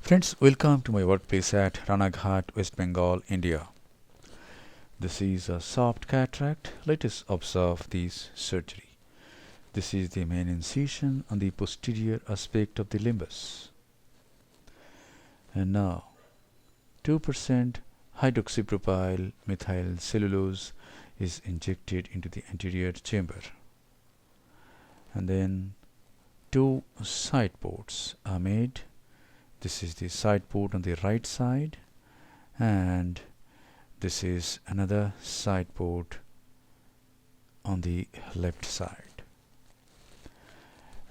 Friends, welcome to my workplace at Ranaghat, West Bengal, India. This is a soft cataract. Let us observe this surgery. This is the main incision on the posterior aspect of the limbus. And now, 2% hydroxypropyl methyl cellulose is injected into the anterior chamber. And then 2 side ports are made. This is the side port on the right side, and this is another side port on the left side.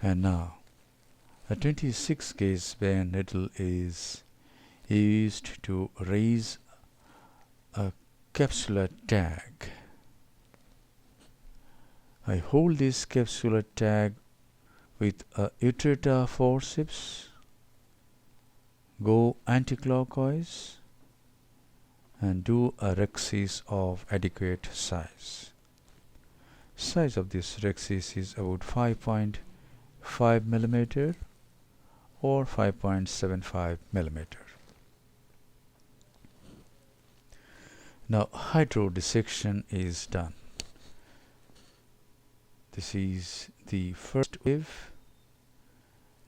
And now a 26 gauge bare needle is used to raise a capsular tag. I hold this capsular tag with a utrata forceps, go anticlockwise, and do a rhexis of adequate size. Size of this rhexis is about 5.5 millimeter or 5.75 millimeter. Now hydrodissection is done. This is the first wave,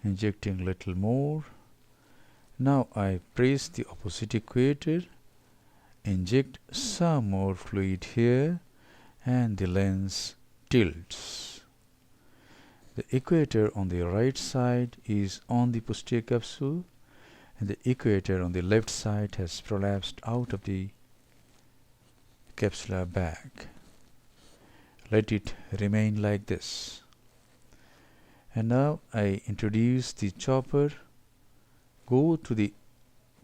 injecting little more. Now I press the opposite equator, inject some more fluid here, and the lens tilts. The equator on the right side is on the posterior capsule, and the equator on the left side has prolapsed out of the capsular bag. Let it remain like this. And now I introduce the chopper, go to the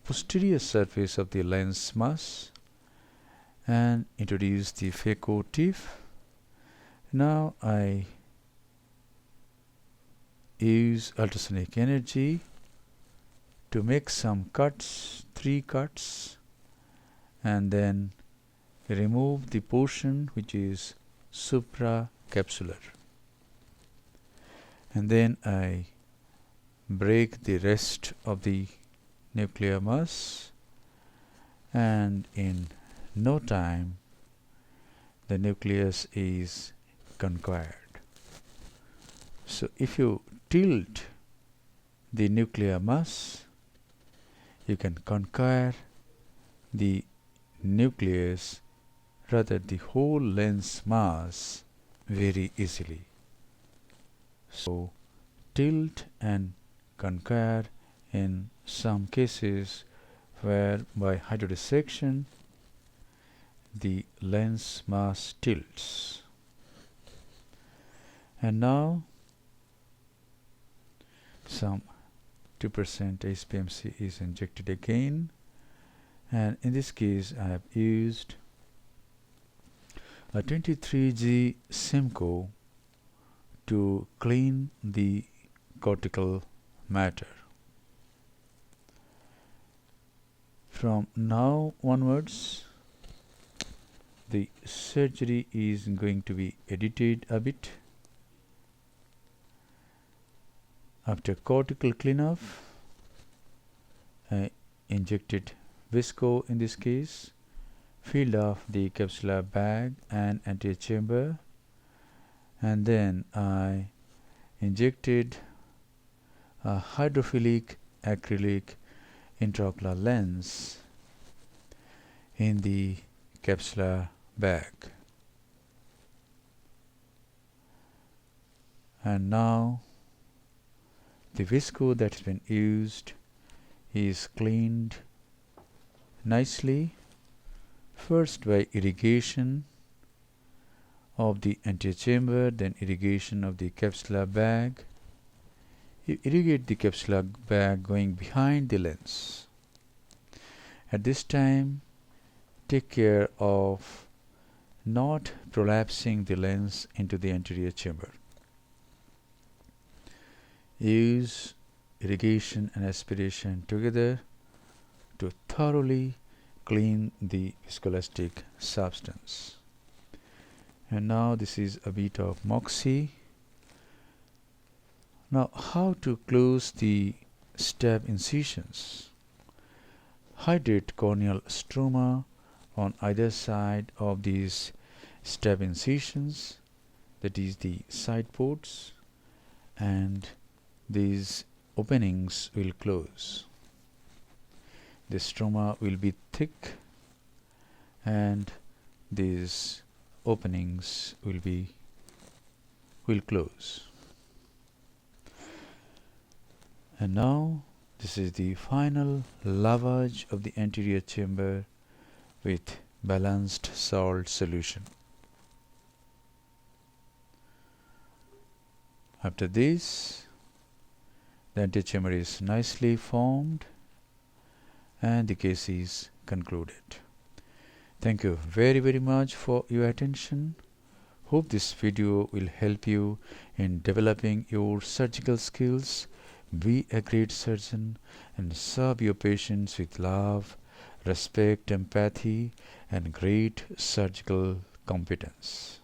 posterior surface of the lens mass and introduce the phaco tip. Now I use ultrasonic energy to make some cuts, 3 cuts, and then remove the portion which is supracapsular. And then I break the rest of the nuclear mass, and in no time the nucleus is conquered. So if you tilt the nuclear mass, you can conquer the nucleus, rather the whole lens mass, very easily. So tilt and conquer in some cases where by hydrodissection the lens mass tilts. And now some 2% HPMC is injected again, and in this case I have used a 23G Simcoe to clean the cortical matter. From now onwards, the surgery is going to be edited a bit. After cortical cleanup, I injected visco in this case, filled off the capsular bag and anterior chamber, and then I injected a hydrophilic acrylic intraocular lens in the capsular bag. And now the visco that has been used is cleaned nicely, first by irrigation of the anterior chamber, then irrigation of the capsular bag. You irrigate the capsular bag going behind the lens. At this time, take care of not prolapsing the lens into the anterior chamber. Use irrigation and aspiration together to thoroughly clean the viscoelastic substance. And now this is a bit of moxie. Now how to close the stab incisions. Hydrate corneal stroma on either side of these stab incisions, that is the side ports, and these openings will close. The stroma will be thick and these openings will close. And now this is the final lavage of the anterior chamber with balanced salt solution. After this, the anterior chamber is nicely formed and the case is concluded. Thank you very much for your attention. Hope this video will help you in developing your surgical skills. Be a great surgeon and serve your patients with love, respect, empathy, and great surgical competence.